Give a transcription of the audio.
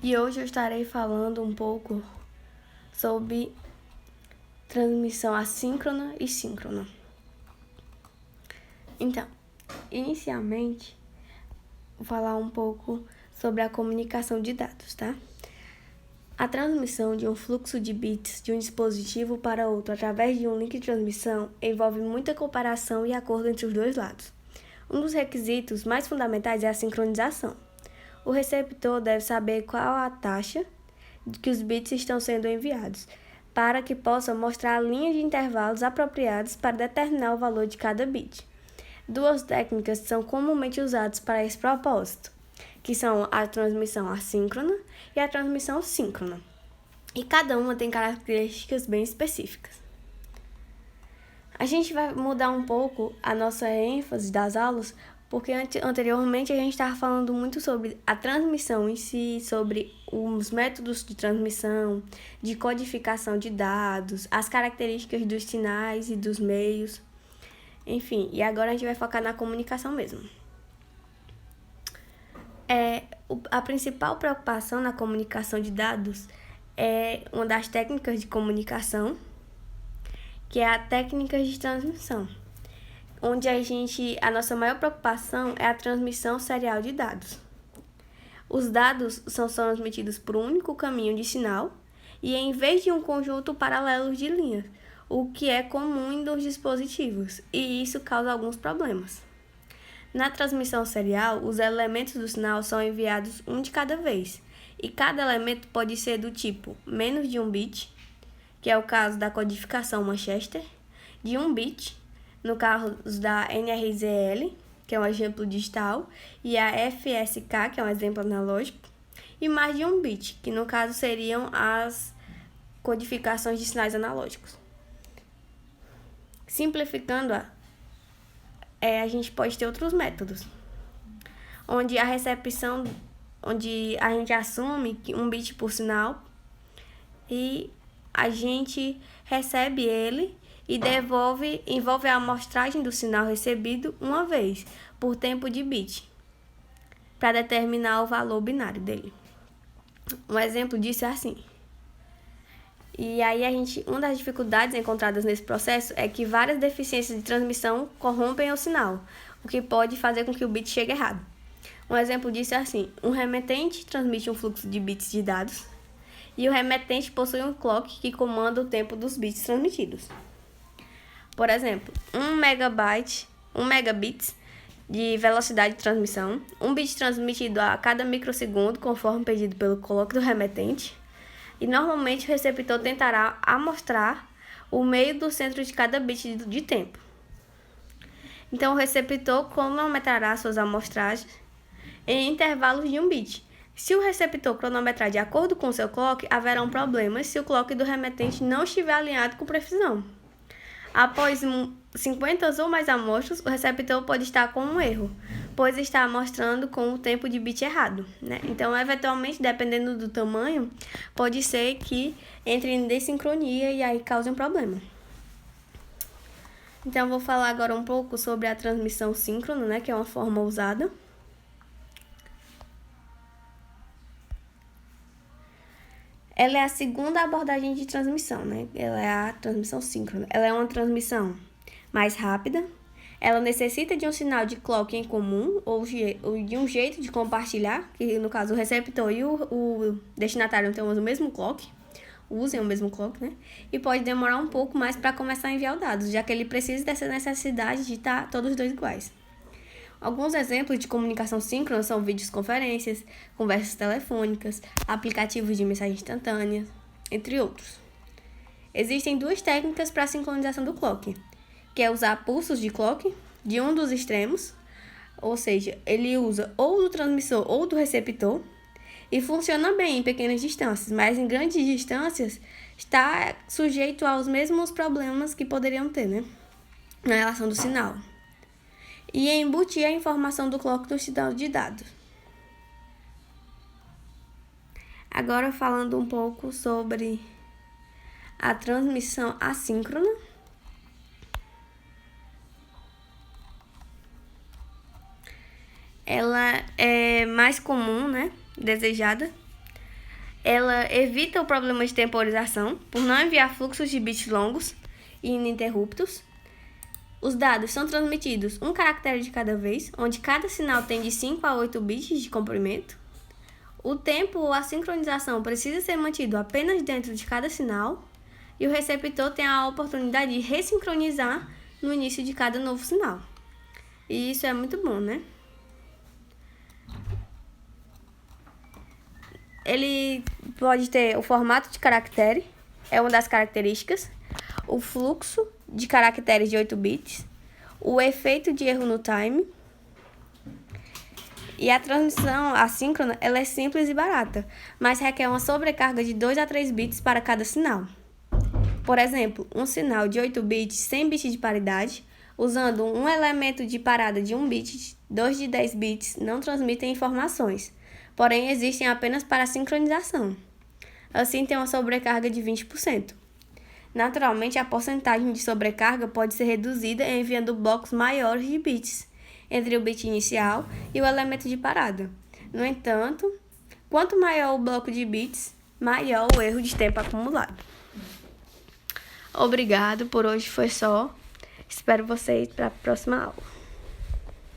E hoje eu estarei falando um pouco sobre transmissão assíncrona e síncrona. Então, inicialmente, vou falar um pouco sobre a comunicação de dados, tá? A transmissão de um fluxo de bits de um dispositivo para outro através de um link de transmissão envolve muita comparação e acordo entre os dois lados. Um dos requisitos mais fundamentais é a sincronização. O receptor deve saber qual a taxa que os bits estão sendo enviados, para que possa mostrar a linha de intervalos apropriados para determinar o valor de cada bit. Duas técnicas são comumente usadas para esse propósito, que são a transmissão assíncrona e a transmissão síncrona. E cada uma tem características bem específicas. A gente vai mudar um pouco a nossa ênfase das aulas, porque anteriormente a gente estava falando muito sobre a transmissão em si, sobre os métodos de transmissão, de codificação de dados, as características dos sinais e dos meios, enfim, e agora a gente vai focar na comunicação mesmo. A principal preocupação na comunicação de dados é uma das técnicas de comunicação, que é a técnica de transmissão, onde a nossa maior preocupação é a transmissão serial de dados. Os dados são transmitidos por um único caminho de sinal e em vez de um conjunto paralelo de linhas, o que é comum nos dispositivos, e isso causa alguns problemas. Na transmissão serial, os elementos do sinal são enviados um de cada vez, e cada elemento pode ser do tipo menos de 1 bit, que é o caso da codificação Manchester, de 1 bit, no caso da NRZL, que é um exemplo digital, e a FSK, que é um exemplo analógico, e mais de 1 bit, que no caso seriam as codificações de sinais analógicos. Simplificando, a gente pode ter outros métodos, onde a gente assume que 1 bit por sinal e a gente recebe ele e envolve a amostragem do sinal recebido uma vez, por tempo de bit, para determinar o valor binário dele. Um exemplo disso é assim. E aí uma das dificuldades encontradas nesse processo é que várias deficiências de transmissão corrompem o sinal, o que pode fazer com que o bit chegue errado. Um exemplo disso é assim: um remetente transmite um fluxo de bits de dados e o remetente possui um clock que comanda o tempo dos bits transmitidos. Por exemplo, 1 megabits de velocidade de transmissão, um bit transmitido a cada microsegundo, conforme pedido pelo clock do remetente, e normalmente o receptor tentará amostrar o meio do centro de cada bit de tempo. Então, o receptor cronometrará suas amostragens em intervalos de 1 bit. Se o receptor cronometrar de acordo com seu clock, haverá um problema se o clock do remetente não estiver alinhado com precisão. Após 50 ou mais amostras, o receptor pode estar com um erro, pois está amostrando com o tempo de bit errado, né? Então, eventualmente, dependendo do tamanho, pode ser que entre em desincronia e aí cause um problema. Então, vou falar agora um pouco sobre a transmissão síncrona, né, que é uma forma usada. Ela é a segunda abordagem de transmissão, né? Ela é a transmissão síncrona. Ela é uma transmissão mais rápida. Ela necessita de um sinal de clock em comum ou de um jeito de compartilhar, que no caso o receptor e o destinatário têm o mesmo clock, usem o mesmo clock, né? E pode demorar um pouco mais para começar a enviar os dados, já que ele precisa dessa necessidade de estar todos os dois iguais. Alguns exemplos de comunicação síncrona são videoconferências, conversas telefônicas, aplicativos de mensagem instantânea, entre outros. Existem duas técnicas para a sincronização do clock, que é usar pulsos de clock de um dos extremos, ou seja, ele usa ou do transmissor ou do receptor, e funciona bem em pequenas distâncias, mas em grandes distâncias está sujeito aos mesmos problemas que poderiam ter, né, na relação do sinal. E embutir a informação do clock no sinal de dados. Agora falando um pouco sobre a transmissão assíncrona. Ela é mais comum, né, desejada, Ela evita o problema de temporização por não enviar fluxos de bits longos e ininterruptos. Os dados são transmitidos um caractere de cada vez, onde cada sinal tem de 5 a 8 bits de comprimento. O tempo ou a sincronização precisa ser mantido apenas dentro de cada sinal, e o receptor tem a oportunidade de ressincronizar no início de cada novo sinal. E isso é muito bom, né? Ele pode ter o formato de caractere, é uma das características, o fluxo de caracteres de 8 bits, o efeito de erro no time, e a transmissão assíncrona ela é simples e barata, mas requer uma sobrecarga de 2 a 3 bits para cada sinal. Por exemplo, um sinal de 8 bits sem bit de paridade, usando um elemento de parada de 1 bit, 2 de 10 bits não transmitem informações, porém existem apenas para sincronização. Assim, tem uma sobrecarga de 20%. Naturalmente, a porcentagem de sobrecarga pode ser reduzida enviando blocos maiores de bits entre o bit inicial e o elemento de parada. No entanto, quanto maior o bloco de bits, maior o erro de tempo acumulado. Obrigado, por hoje foi só. Espero vocês para a próxima aula.